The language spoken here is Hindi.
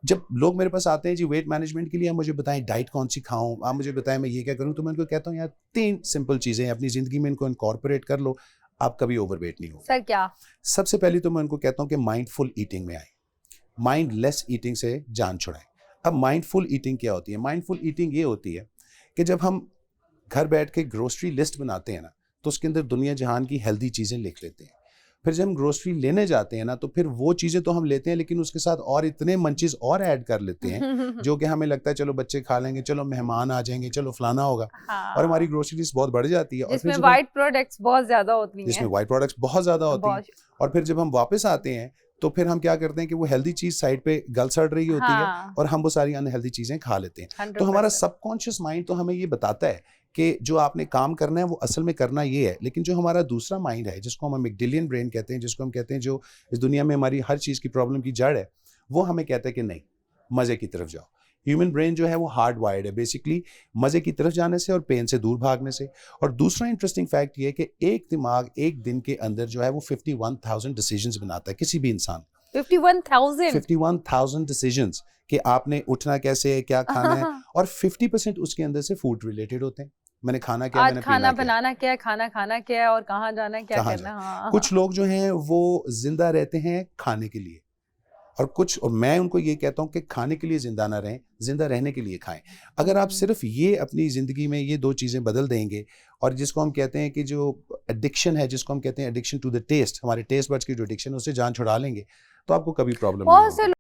जब लोग मेरे पास आते हैं जी वेट मैनेजमेंट के लिए, आप मुझे बताएं डाइट कौन सी खाऊं, आप मुझे बताएं मैं ये क्या करूं, तो मैं उनको कहता हूं यार 3 सिंपल चीजें हैं, अपनी जिंदगी में इनको इनकॉर्पोरेट कर लो, आप कभी ओवरवेट नहीं हो। सर क्या? सबसे पहले तो मैं उनको कहता हूं कि माइंडफुल ईटिंग में आए, माइंडलेस ईटिंग से जान छुड़ाएं। अब माइंडफुल ईटिंग क्या होती है? माइंडफुल ईटिंग ये होती है कि जब हम घर बैठ के ग्रोसरी लिस्ट बनाते हैं ना, तो उसके अंदर दुनिया जहान की हेल्दी चीज़ें लिख लेते हैं। फिर जब हम ग्रोसरी लेने जाते हैं ना, तो फिर वो चीज़ें तो हम लेते हैं, लेकिन उसके साथ और इतने मंचीज और ऐड कर लेते हैं जो कि हमें लगता है चलो बच्चे खा लेंगे, चलो मेहमान आ जाएंगे, चलो फलाना होगा, और हमारी हाँ, ग्रोसरी लिस्ट बहुत बढ़ जाती है। और फिर जिसमें जब हम वाइट प्रोडक्ट्स बहुत ज्यादा होती जिसमें हैं। वाइट प्रोडक्ट्स बहुत ज़्यादा होती हैं, बहुत। और फिर जब हम वापस आते हैं तो फिर हम क्या करते हैं कि वो हेल्दी चीज़ साइड पे गल सड़ रही होती है, हाँ, और हम वो सारी अनहेल्दी चीज़ें खा लेते हैं। तो हमारा 100%। सबकॉन्शियस माइंड तो हमें ये बताता है कि जो आपने काम करना है वो असल में करना ये है, लेकिन जो हमारा दूसरा माइंड है, जिसको हम मैगडिलियन ब्रेन कहते हैं, जिसको हम कहते हैं जो इस दुनिया में हमारी हर चीज़ की प्रॉब्लम की जड़ है, वो हमें कहता है कि नहीं, मज़े की तरफ जाओ। ह्यूमन ब्रेन जो है वो हार्ड वायर्ड है बेसिकली मज़े की तरफ जाने से और पेन से दूर भागने से। और दूसरा इंटरेस्टिंग फैक्ट ये है कि एक दिमाग एक दिन के अंदर जो है वो 51,000 डिसीजंस बनाता है, किसी भी इंसान 51,000। 51,000 डिसीजंस, कि आपने उठना कैसे है, क्या खाना है, और 50% उसके अंदर से फूड रिलेटेड होते हैं। मैंने खाना क्या है, आज मैंने खाना पीना क्या है, बनाना क्या है, खाना खाना क्या है, और कहाँ जाना है, क्या कहाँ करना जाए। है। हाँ, कुछ लोग जो हैं वो जिंदा रहते हैं खाने के लिए, और मैं उनको ये कहता हूँ कि खाने के लिए जिंदा ना रहें, जिंदा रहने के लिए खाएं। अगर आप सिर्फ ये अपनी ज़िंदगी में ये 2 चीज़ें बदल देंगे, और जिसको हम कहते हैं कि जो एडिक्शन है, जिसको हम कहते हैं एडिक्शन टू द टेस्ट, हमारे टेस्ट बड्स की जो एडिक्शन है, उससे जान छुड़ा लेंगे, तो आपको कभी प्रॉब्लम नहीं बहुत से होगी।